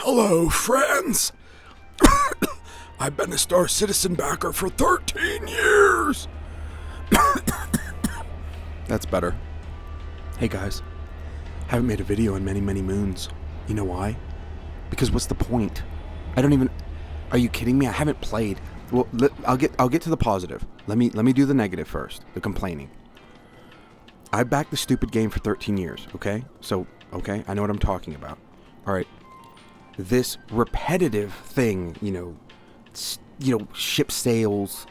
Hello, friends. I've been a Star Citizen backer for 13 years. That's better. Hey guys, haven't made a video in many moons. You know why? Because what's the point? Are you kidding me? I haven't played. Well, I'll get to the positive. Let me do the negative first. The complaining. I backed the stupid game for 13 years. Okay, I know what I'm talking about. All right, this repetitive thing, ship sales,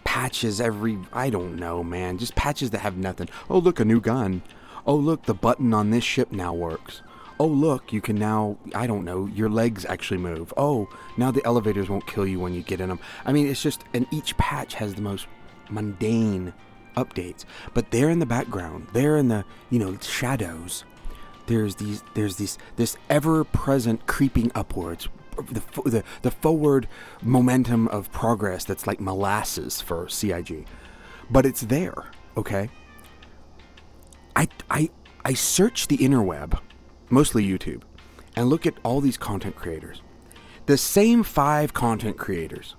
patches I don't know, man, just patches that have nothing. Oh, look, a new gun. Oh, look, the button on this ship now works. Oh, look, you can now, I don't know, your legs actually move. Oh, now the elevators won't kill you when you get in them. I mean, it's just, and each patch has the most mundane updates. But there in the background, there in the, shadows, there's this ever-present creeping upwards, the forward momentum of progress that's like molasses for CIG. But it's there, okay? I search the interweb, mostly YouTube, and look at all these content creators. The same 5 content creators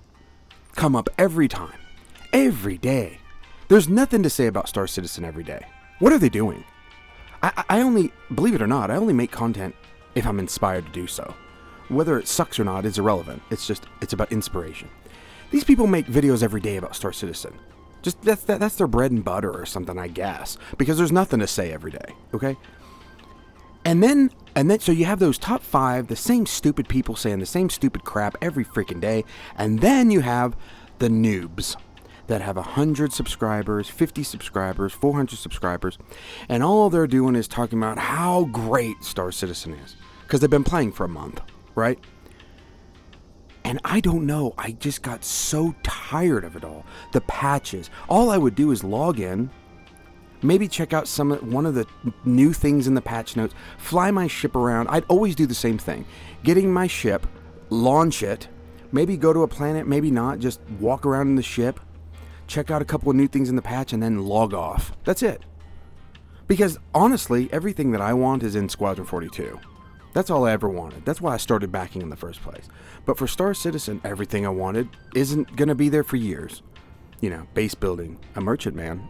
come up every time, every day. There's nothing to say about Star Citizen every day. What are they doing? I only, believe it or not, I only make content if I'm inspired to do so. Whether it sucks or not is irrelevant. It's about inspiration. These people make videos every day about Star Citizen. Just that's their bread and butter or something, I guess, because there's nothing to say every day, okay? And then so you have those top 5, the same stupid people saying the same stupid crap every freaking day, and then you have the noobs that have 100 subscribers, 50 subscribers, 400 subscribers, and all they're doing is talking about how great Star Citizen is, because they've been playing for a month, right? And I don't know, I just got so tired of it all. The patches. All I would do is log in, maybe check out one of the new things in the patch notes, fly my ship around. I'd always do the same thing. Getting my ship, launch it, maybe go to a planet, maybe not, just walk around in the ship, check out a couple of new things in the patch, and then log off. That's it. Because honestly, everything that I want is in Squadron 42. That's all I ever wanted. That's why I started backing in the first place. But for Star Citizen, everything I wanted isn't going to be there for years. Base building, a merchant man.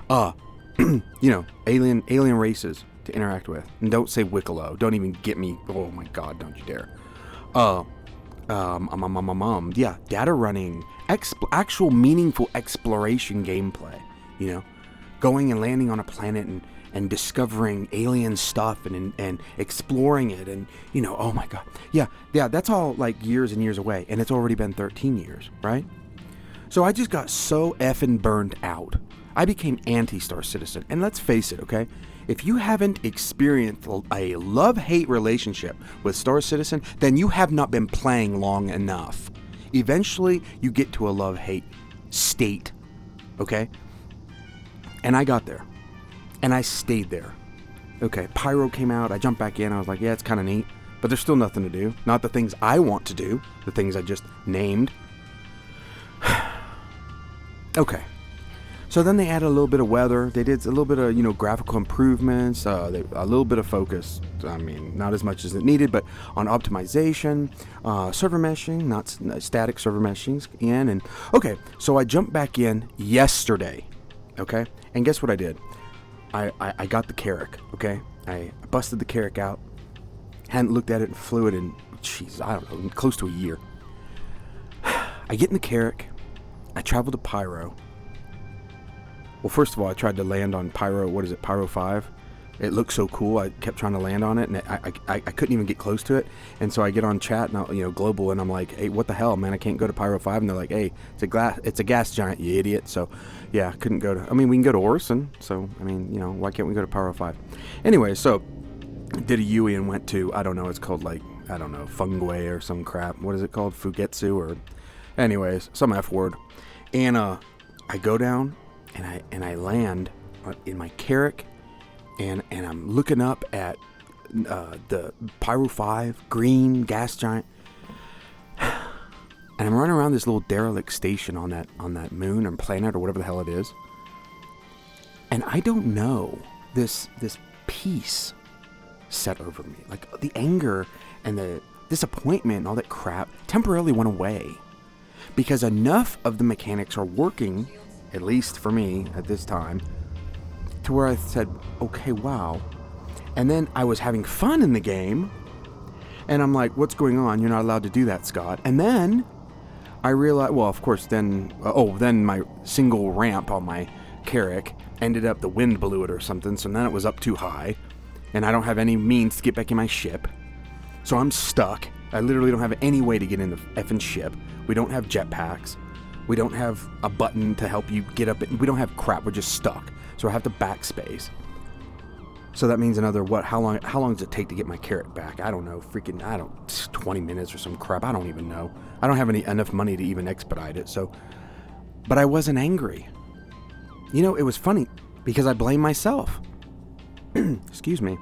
Alien races to interact with. And don't say Wicklow. Don't even get me. Oh my God, don't you dare. Yeah, data running, actual meaningful exploration gameplay, going and landing on a planet and discovering alien stuff and exploring it and, oh my God. Yeah, that's all like years and years away, and it's already been 13 years, right? So I just got so effing burned out. I became anti-Star Citizen, and let's face it, okay? If you haven't experienced a love-hate relationship with Star Citizen, then you have not been playing long enough. Eventually, you get to a love-hate state, okay? And I got there. And I stayed there. Okay, Pyro came out, I jumped back in, I was like, yeah, it's kind of neat, but there's still nothing to do. Not the things I want to do, the things I just named. Okay. So then they added a little bit of weather. They did a little bit of, graphical improvements, a little bit of focus. I mean, not as much as it needed, but on optimization, server meshing, not static server meshing in. And okay, so I jumped back in yesterday. Okay, and guess what I did? I got the Carrack. Okay, I busted the Carrack out. Hadn't looked at it and flew it in, I don't know, close to a year. I get in the Carrack. I travel to Pyro. Well, first of all, I tried to land on Pyro, Pyro 5. It looked so cool, I kept trying to land on it, and I couldn't even get close to it. And so I get on chat, and global, and I'm like, hey, what the hell, man, I can't go to Pyro 5. And they're like, hey, it's a gas giant, you idiot. So, yeah, couldn't go to, we can go to Orson, so, why can't we go to Pyro 5? Anyway, so, did a Yui and went to, I don't know, it's called, Fungway or some crap. What is it called? Fugetsu, or, anyways, some F word. And, I go down, and I land in my Carrack, and I'm looking up at the Pyro 5 green gas giant, and I'm running around this little derelict station on that moon or planet or whatever the hell it is, and I don't know, this peace set over me, like the anger and disappointment and all that crap temporarily went away. Because enough of the mechanics are working, at least for me at this time, to where I said, okay, wow. And then I was having fun in the game, and I'm like, what's going on? You're not allowed to do that, Scott. And then I realized, well, of course, then my single ramp on my Carrack ended up, the wind blew it or something, so then it was up too high, and I don't have any means to get back in my ship. So I'm stuck. I literally don't have any way to get in the effing ship. We don't have jetpacks. We don't have a button to help you get up. We don't have crap. We're just stuck. So I have to backspace. So that means another, how long does it take to get my Carrack back? I don't know. 20 minutes or some crap. I don't even know. I don't have enough money to even expedite it. So, but I wasn't angry. You know, it was funny because I blame myself. Excuse me.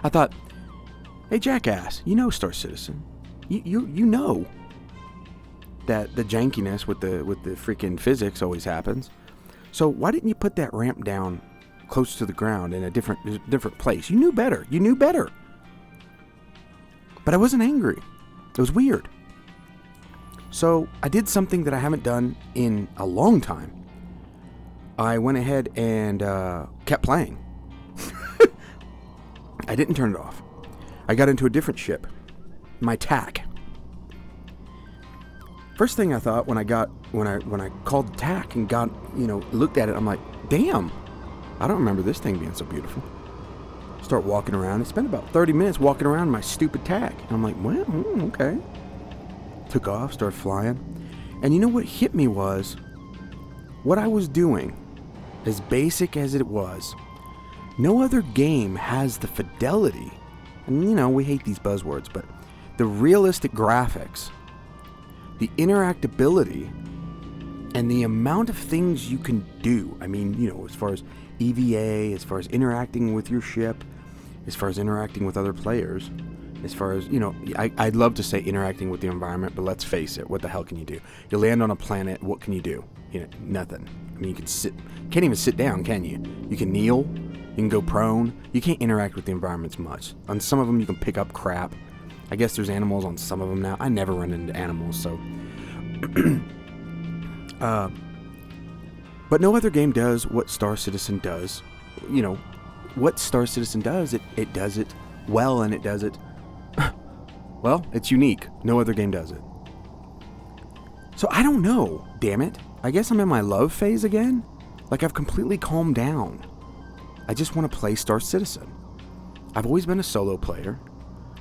I thought, hey, jackass, you know, Star Citizen, you know that the jankiness with the freaking physics always happens. So why didn't you put that ramp down close to the ground in a different place? You knew better. You knew better. But I wasn't angry. It was weird. So I did something that I haven't done in a long time. I went ahead and kept playing. I didn't turn it off. I got into a different ship, my TAC. First thing I thought when I called the TAC and got, looked at it, I'm like, damn, I don't remember this thing being so beautiful. Start walking around. I spent about 30 minutes walking around my stupid TAC. And I'm like, well, okay. Took off, started flying. And you know what hit me was, what I was doing, as basic as it was, no other game has the fidelity. And, we hate these buzzwords, but the realistic graphics, the interactability, and the amount of things you can do. I mean, as far as EVA, as far as interacting with your ship, as far as interacting with other players, as far as, I'd love to say interacting with the environment, but let's face it, what the hell can you do? You land on a planet, what can you do? Nothing. I mean, can't even sit down, can you? You can kneel, you can go prone. You can't interact with the environments much. On some of them, you can pick up crap. I guess there's animals on some of them now. I never run into animals, so. But no other game does what Star Citizen does. What Star Citizen does, it does it well, and it does it. Well, it's unique. No other game does it. So I don't know, damn it. I guess I'm in my love phase again. Like, I've completely calmed down. I just want to play Star Citizen. I've always been a solo player.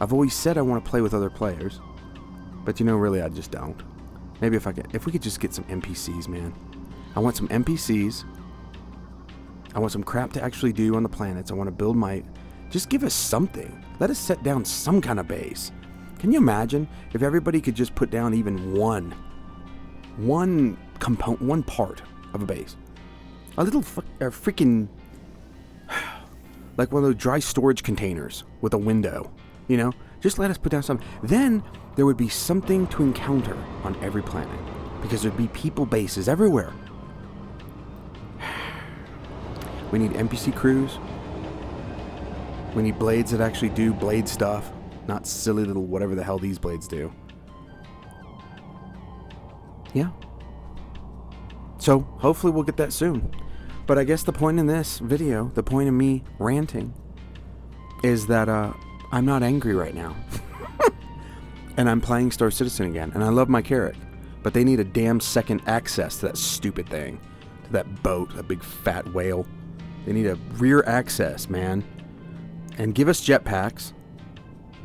I've always said I want to play with other players. But really, I just don't. Maybe if we could just get some NPCs, man. I want some NPCs. I want some crap to actually do on the planets. I want to build just give us something. Let us set down some kind of base. Can you imagine if everybody could just put down even one component, one part of a base? A little freaking, like one of those dry storage containers with a window, Just let us put down some. Then there would be something to encounter on every planet, because there'd be people bases everywhere. We need NPC crews. We need blades that actually do blade stuff, not silly little whatever the hell these blades do. Yeah. So hopefully we'll get that soon. But I guess the point in this video, the point of me ranting, is that I'm not angry right now. And I'm playing Star Citizen again. And I love my Carrack. But they need a damn second access to that stupid thing. To that boat, that big fat whale. They need a rear access, man. And give us jetpacks.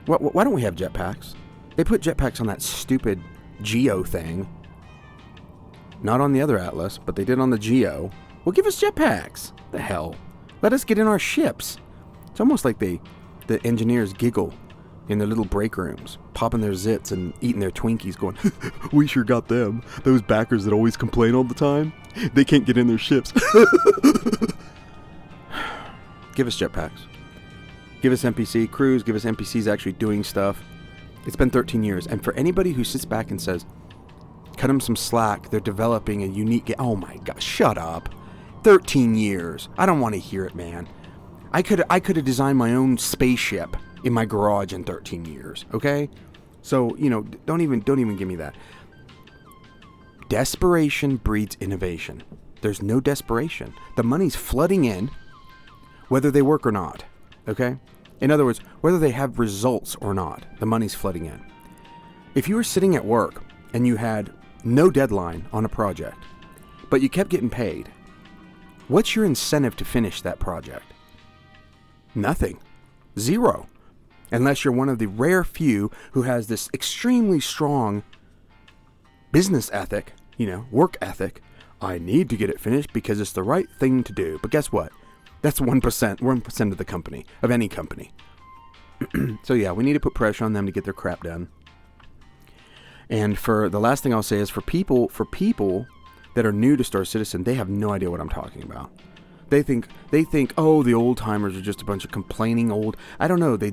Why don't we have jetpacks? They put jetpacks on that stupid Geo thing. Not on the other Atlas, but they did on the Geo. Well, give us jetpacks. The hell? Let us get in our ships. It's almost like the engineers giggle in their little break rooms, popping their zits and eating their Twinkies, going, we sure got them. Those backers that always complain all the time. They can't get in their ships. Give us jetpacks. Give us NPC crews. Give us NPCs actually doing stuff. It's been 13 years. And for anybody who sits back and says, cut them some slack, they're developing a unique game. Oh my gosh, shut up. 13 years. I don't want to hear it, man. I could have designed my own spaceship in my garage in 13 years, okay? So, don't even give me that. Desperation breeds innovation. There's no desperation. The money's flooding in, whether they work or not. Okay? In other words, whether they have results or not, the money's flooding in. If you were sitting at work and you had no deadline on a project, but you kept getting paid, what's your incentive to finish that project? Nothing. Zero. Unless you're one of the rare few who has this extremely strong business ethic, work ethic. I need to get it finished because it's the right thing to do. But guess what? That's 1% of the company, of any company. So yeah, we need to put pressure on them to get their crap done. And for the last thing I'll say is for people that are new to Star Citizen, they have no idea what I'm talking about. They think, oh, the old timers are just a bunch of complaining old. I don't know. They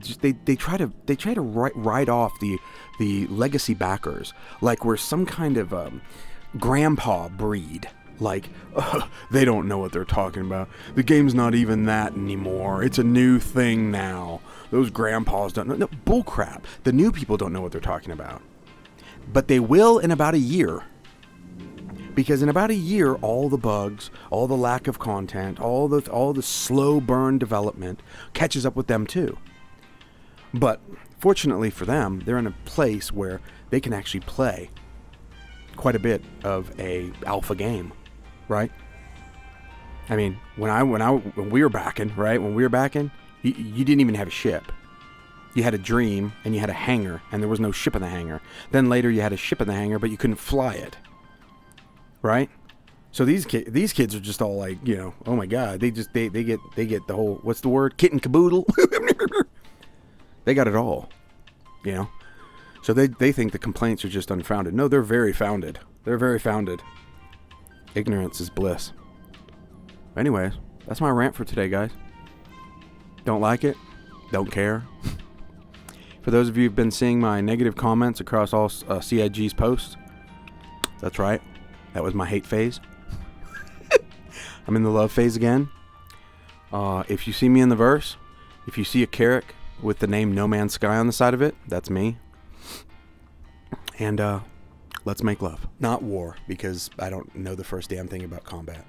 try to write off the legacy backers like we're some kind of grandpa breed. Like, they don't know what they're talking about. The game's not even that anymore. It's a new thing now. Those grandpas don't know. No, bullcrap. The new people don't know what they're talking about. But they will in about a year. Because in about a year, all the bugs, all the lack of content, all the slow burn development catches up with them too. But fortunately for them, they're in a place where they can actually play quite a bit of a alpha game, right? I mean, when we were backing, right? When we were backing, you didn't even have a ship. You had a dream and you had a hangar, and there was no ship in the hangar. Then later you had a ship in the hangar, but you couldn't fly it. Right? So these kids are just all like, oh my God, they get the whole, what's the word? Kit and caboodle. They got it all, So they think the complaints are just unfounded. No, they're very founded. They're very founded. Ignorance is bliss. Anyways, that's my rant for today, guys. Don't like it? Don't care? For those of you who've been seeing my negative comments across all CIG's posts, that's right. That was my hate phase. I'm in the love phase again. If you see me in the verse, if you see a carrot with the name No Man's Sky on the side of it, that's me. And let's make love. Not war, because I don't know the first damn thing about combat.